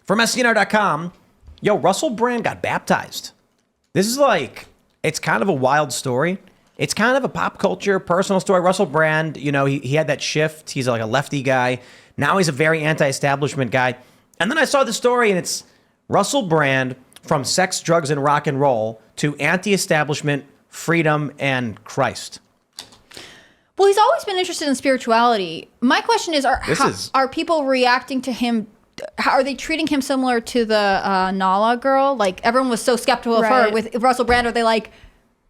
From SCNR.com, yo, Russell Brand got baptized. This is like, it's kind of a wild story. It's kind of a pop culture, personal story. Russell Brand, you know, he had that shift. He's like a lefty guy. Now he's a very anti-establishment guy. And then I saw the story, and it's Russell Brand from sex, drugs, and rock and roll to anti-establishment, freedom, and Christ. Well, he's always been interested in spirituality. My question is, are people reacting to him? How are they treating him similar to the Nala girl? Like, everyone was so skeptical of her. With Russell Brand, are they like,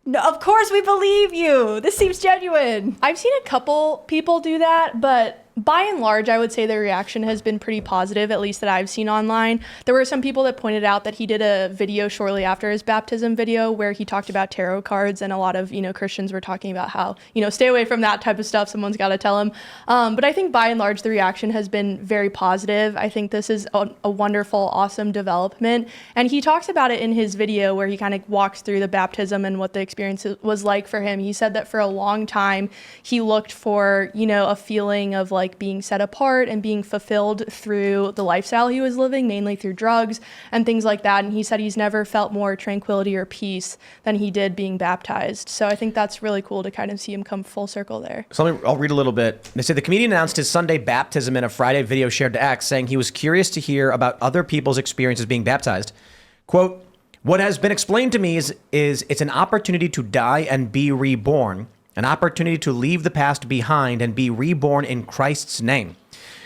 no, of course we believe you. This seems genuine. I've seen a couple people do that, but by and large, I would say the reaction has been pretty positive, at least that I've seen online. There were some people that pointed out that he did a video shortly after his baptism video where he talked about tarot cards, and a lot of, Christians were talking about how, stay away from that type of stuff. Someone's got to tell him. But I think by and large, the reaction has been very positive. I think this is a wonderful, awesome development. And he talks about it in his video where he kind of walks through the baptism and what the experience was like for him. He said that for a long time, he looked for, a feeling of like being set apart and being fulfilled through the lifestyle he was living, mainly through drugs and things like that. And he said he's never felt more tranquility or peace than he did being baptized. So I think that's really cool to kind of see him come full circle there. So I'll read a little bit. They say the comedian announced his Sunday baptism in a Friday video shared to X, saying he was curious to hear about other people's experiences being baptized. Quote, "What has been explained to me is it's an opportunity to die and be reborn. An opportunity to leave the past behind and be reborn in Christ's name."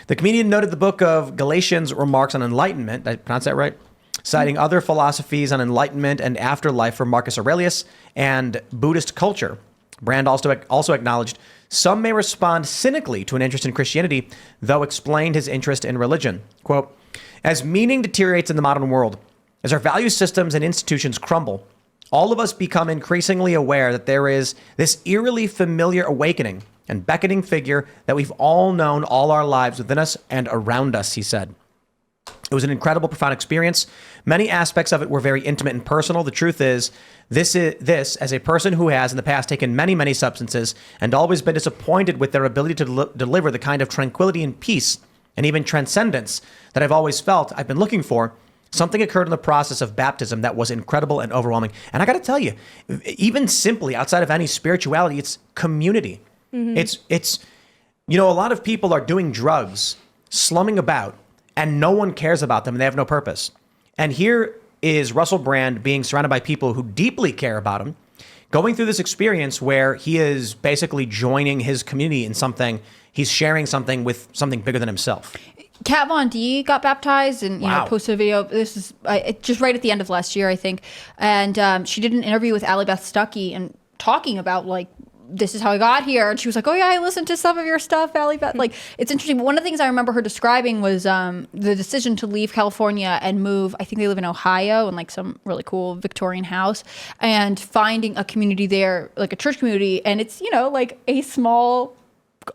The comedian noted the book of Galatians' remarks on enlightenment, did I pronounce that right? Citing other philosophies on enlightenment and afterlife from Marcus Aurelius and Buddhist culture. Brand also acknowledged some may respond cynically to an interest in Christianity, though explained his interest in religion. Quote, "As meaning deteriorates in the modern world, as our value systems and institutions crumble, all of us become increasingly aware that there is this eerily familiar awakening and beckoning figure that we've all known all our lives within us and around us," he said. "It was an incredible, profound experience. Many aspects of it were very intimate and personal. The truth is, this, as a person who has in the past taken many, many substances and always been disappointed with their ability to deliver the kind of tranquility and peace and even transcendence that I've always felt I've been looking for, something occurred in the process of baptism that was incredible and overwhelming." And I got to tell you, even simply outside of any spirituality, it's community. Mm-hmm. It's a lot of people are doing drugs, slumming about, and no one cares about them and they have no purpose. And here is Russell Brand being surrounded by people who deeply care about him, going through this experience where he is basically joining his community in something. He's sharing something with something bigger than himself. Kat Von D got baptized and posted a video. This is just right at the end of last year, I think. And she did an interview with Allie Beth Stuckey and talking about like, this is how I got here. And she was like, oh yeah, I listened to some of your stuff, Allie Beth. Like, it's interesting. But one of the things I remember her describing was the decision to leave California and move. I think they live in Ohio in like some really cool Victorian house, and finding a community there, like a church community. And it's, like a small,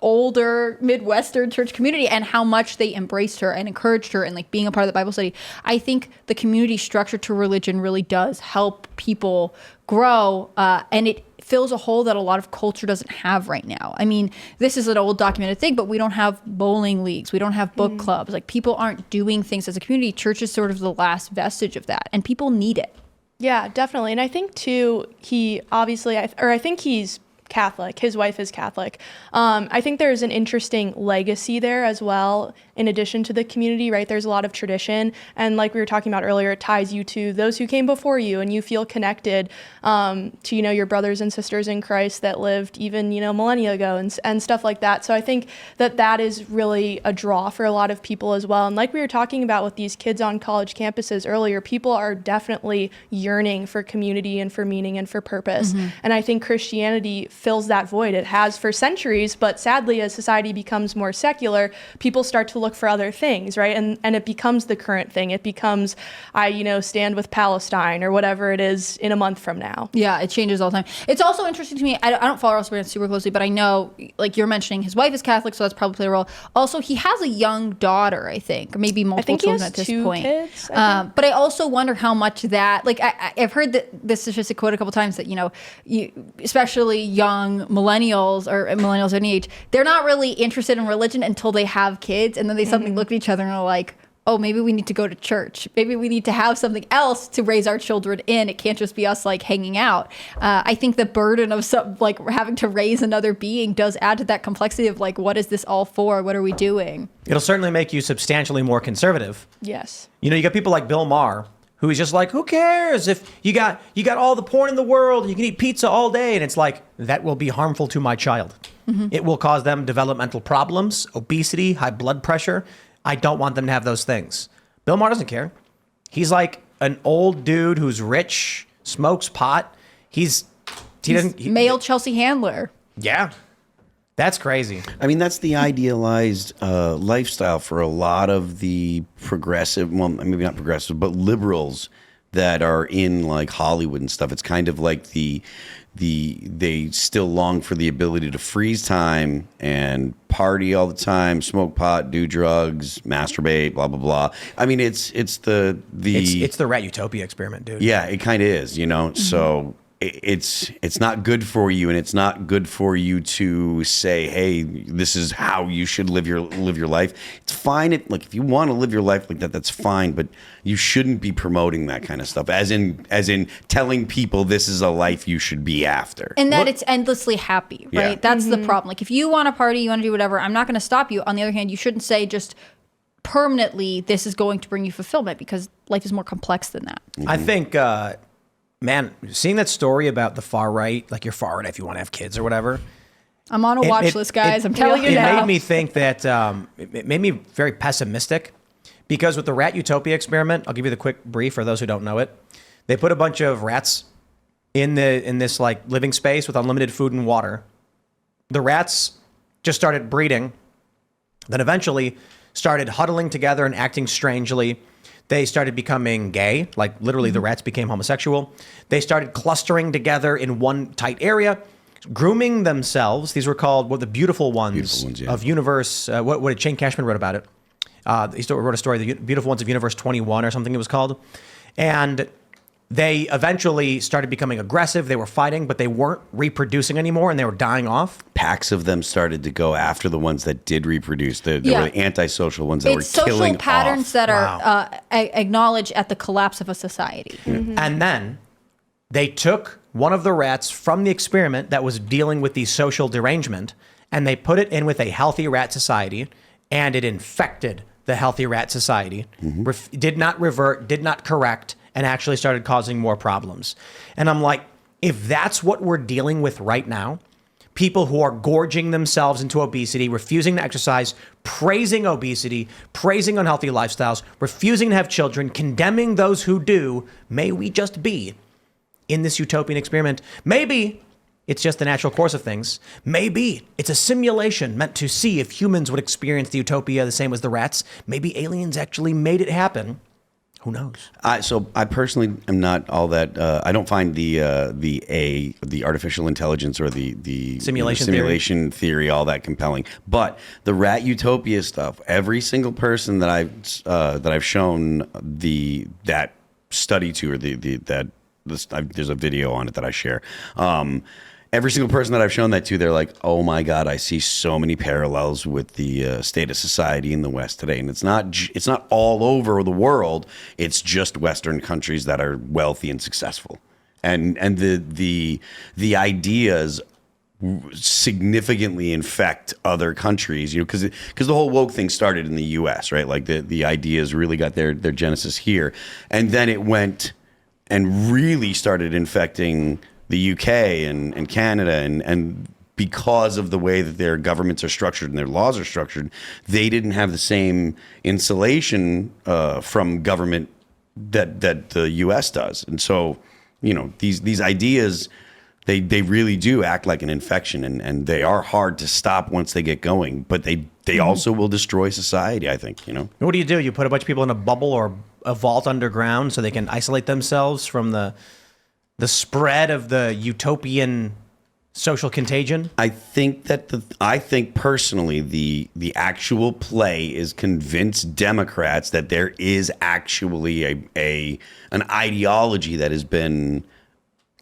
older Midwestern church community, and how much they embraced her and encouraged her and like being a part of the Bible study. I think the community structure to religion really does help people grow, and it fills a hole that a lot of culture doesn't have right now. I mean, this is an old documented thing, but we don't have bowling leagues. We don't have book clubs. Like, people aren't doing things as a community. Church is sort of the last vestige of that, and people need it. Yeah, definitely. And I think too, he obviously, I think he's Catholic. His wife is Catholic. I think there's an interesting legacy there as well, in addition to the community, right? There's a lot of tradition. And like we were talking about earlier, it ties you to those who came before you, and you feel connected to, your brothers and sisters in Christ that lived even, millennia ago and stuff like that. So I think that is really a draw for a lot of people as well. And like we were talking about with these kids on college campuses earlier, people are definitely yearning for community and for meaning and for purpose. Mm-hmm. And I think Christianity fills that void. It has for centuries, but sadly, as society becomes more secular, people start to look for other things, right? And it becomes the current thing. It becomes, I stand with Palestine or whatever it is in a month from now. Yeah, it changes all the time. It's also interesting to me, I don't follow Russell Brand super closely, but I know, like you're mentioning, his wife is Catholic, so that's probably played a role. Also, he has a young daughter, I think, or maybe multiple children at this point. Kids, but I also wonder how much that, like, I've heard this statistic quoted a couple times that, especially young millennials or millennials of any age, they're not really interested in religion until they have kids, and then they suddenly look at each other and are like, oh, maybe we need to go to church. Maybe we need to have something else to raise our children in. It can't just be us like hanging out. I think the burden of having to raise another being does add to that complexity of like, what is this all for? What are we doing? It'll certainly make you substantially more conservative. Yes. You know, you got people like Bill Maher, who is just like, who cares if you got all the porn in the world, you can eat pizza all day, and it's like, that will be harmful to my child. It will cause them developmental problems, obesity, high blood pressure. I don't want them to have those things. Bill Maher doesn't care. He's like an old dude who's rich, smokes pot. He's male Chelsea Handler. Yeah. That's crazy. I mean, that's the idealized lifestyle for a lot of the progressive, well, maybe not progressive, but liberals that are in like Hollywood and stuff. It's kind of like they still long for the ability to freeze time and party all the time, smoke pot, do drugs, masturbate, blah blah blah. I mean, it's the rat utopia experiment, dude. Yeah, it kind of is, you know. So it's not good for you, and it's not good for you to say, hey, this is how you should live your life. It's fine if you want to live your life like that, that's fine, but you shouldn't be promoting that kind of stuff as in telling people this is a life you should be after, and that it's endlessly happy, right? Yeah. That's the problem. Like, if you want to party, you want to do whatever, I'm not going to stop you. On the other hand, you shouldn't say just permanently this is going to bring you fulfillment, because life is more complex than that. I think man, seeing that story about the far right, like you're far right if you want to have kids or whatever. I'm on a watch list, guys. I'm telling you now. It made me think that it made me very pessimistic, because with the rat utopia experiment, I'll give you the quick brief for those who don't know it. They put a bunch of rats in this like living space with unlimited food and water. The rats just started breeding, then eventually started huddling together and acting strangely. They started becoming gay, like literally the rats became homosexual. They started clustering together in one tight area, grooming themselves. These were called the beautiful ones yeah. of Universe. What did Shane Cashman wrote about it? He wrote a story, the beautiful ones of Universe 21 or something it was called. And they eventually started becoming aggressive. They were fighting, but they weren't reproducing anymore, and they were dying off. Packs of them started to go after the ones that did reproduce. They were the antisocial ones that were killing social patterns off. that are acknowledged at the collapse of a society. And then they took one of the rats from the experiment that was dealing with the social derangement, and they put it in with a healthy rat society, and it infected the healthy rat society, did not revert, did not correct, and actually started causing more problems. And I'm like, if that's what we're dealing with right now, people who are gorging themselves into obesity, refusing to exercise, praising obesity, praising unhealthy lifestyles, refusing to have children, condemning those who do, may we just be in this utopian experiment? Maybe it's just the natural course of things. Maybe it's a simulation meant to see if humans would experience the utopia the same as the rats. Maybe aliens actually made it happen. Who knows? So I personally am not all that. I don't find the artificial intelligence or the simulation theory all that compelling. But the rat utopia stuff, every single person that I've shown that study to, or there's a video on it that I share. Every single person that I've shown that to, they're like, oh my God, I see so many parallels with the state of society in the West today. And it's not all over the world. It's just Western countries that are wealthy and successful. And the ideas significantly infect other countries, you know, because the whole woke thing started in the US, right? Like the ideas really got their genesis here. And then it went and really started infecting the UK and Canada, and because of the way that their governments are structured and their laws are structured, they didn't have the same insulation from government that the US does. And so, you know, these ideas, they really do act like an infection, and they are hard to stop once they get going, but they also will destroy society, I think, you know. What do? You put a bunch of people in a bubble or a vault underground so they can isolate themselves from the spread of the utopian social contagion? I think personally the actual play is convince Democrats that there is actually an ideology that has been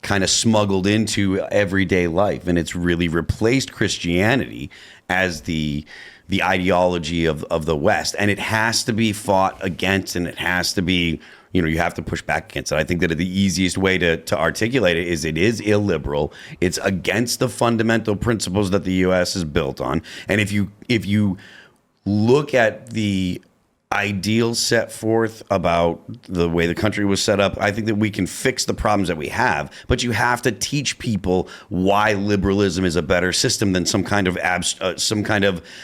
kind of smuggled into everyday life, and it's really replaced Christianity as the the ideology of the West, and it has to be fought against, and it has to be, you have to push back against it. I think that the easiest way to articulate it is illiberal. It's against the fundamental principles that the U.S. is built on. And if you look at the ideals set forth about the way the country was set up, I think that we can fix the problems that we have, but you have to teach people why liberalism is a better system than some kind of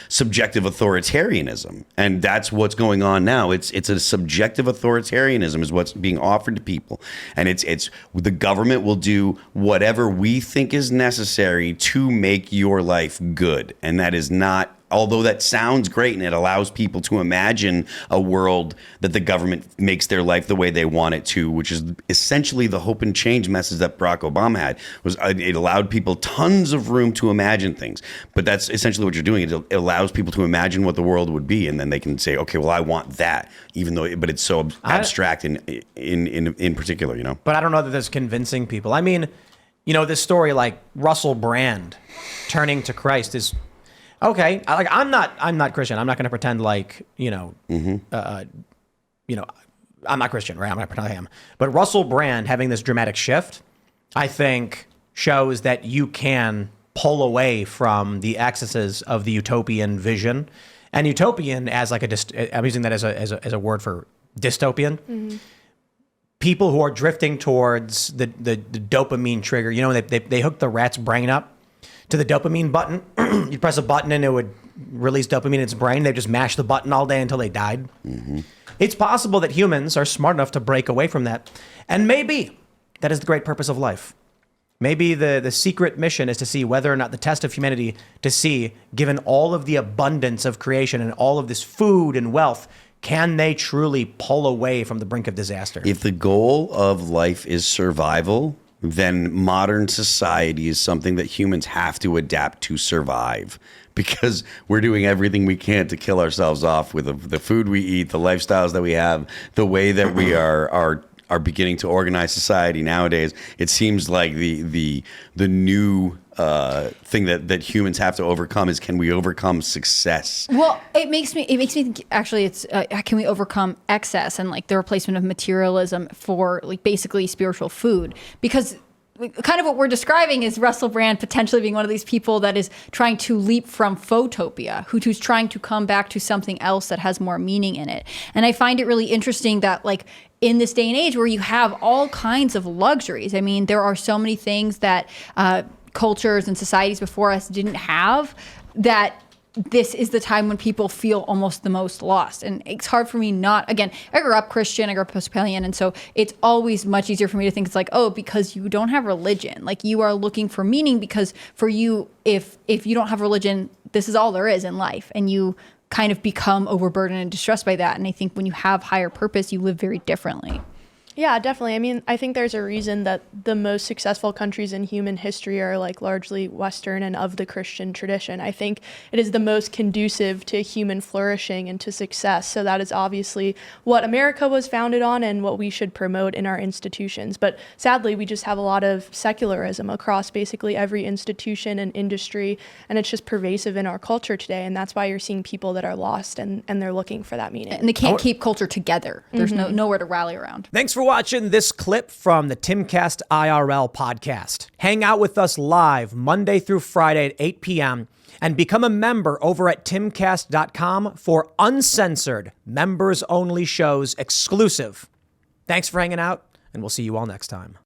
subjective authoritarianism. And that's what's going on now. It's a subjective authoritarianism is what's being offered to people. And it's the government will do whatever we think is necessary to make your life good. And that is not, although that sounds great and it allows people to imagine a world that the government makes their life the way they want it to, which is essentially the hope and change message that Barack Obama had, was it allowed people tons of room to imagine things. But that's essentially what you're doing. It allows people to imagine what the world would be, and then they can say, okay, well, I want that, but it's so abstract in particular, But I don't know that that's convincing people. I mean, this story like Russell Brand turning to Christ is, okay, I'm not Christian. I'm not going to pretend like, I'm not Christian, right? I'm not pretend I am. But Russell Brand having this dramatic shift, I think, shows that you can pull away from the excesses of the utopian vision. And utopian as like I'm using that as a word for dystopian. Mm-hmm. People who are drifting towards the dopamine trigger, they hook the rat's brain up to the dopamine button. You'd press a button and it would release dopamine in its brain. They just mash the button all day until they died. Mm-hmm. It's possible that humans are smart enough to break away from that. And maybe that is the great purpose of life. Maybe the secret mission is to see whether or not the test of humanity to see, given all of the abundance of creation and all of this food and wealth, can they truly pull away from the brink of disaster? If the goal of life is survival, then modern society is something that humans have to adapt to survive, because we're doing everything we can to kill ourselves off with the food we eat, the lifestyles that we have, the way that we are beginning to organize society nowadays. It seems like the new thing that humans have to overcome is, can we overcome success? Well, it makes me think, actually, it's can we overcome excess and like the replacement of materialism for like basically spiritual food? Because kind of what we're describing is Russell Brand potentially being one of these people that is trying to leap from photopia, who's trying to come back to something else that has more meaning in it. And I find it really interesting that, like, in this day and age where you have all kinds of luxuries, I mean, there are so many things that cultures and societies before us didn't have, that this is the time when people feel almost the most lost. And it's hard for me again, I grew up Christian, I grew up Episcopalian, and so it's always much easier for me to think it's like, oh, because you don't have religion, like you are looking for meaning, because for you, if you don't have religion, this is all there is in life, and you kind of become overburdened and distressed by that. And I think when you have higher purpose, you live very differently. Yeah, definitely. I mean, I think there's a reason that the most successful countries in human history are like largely Western and of the Christian tradition. I think it is the most conducive to human flourishing and to success. So that is obviously what America was founded on and what we should promote in our institutions. But sadly, we just have a lot of secularism across basically every institution and industry, and it's just pervasive in our culture today. And that's why you're seeing people that are lost and they're looking for that meaning. And they can't keep culture together. There's nowhere to rally around. Thanks for watching this clip from the Timcast IRL podcast. Hang out with us live Monday through Friday at 8 p.m. and become a member over at timcast.com for uncensored, members-only shows exclusive. Thanks for hanging out, and we'll see you all next time.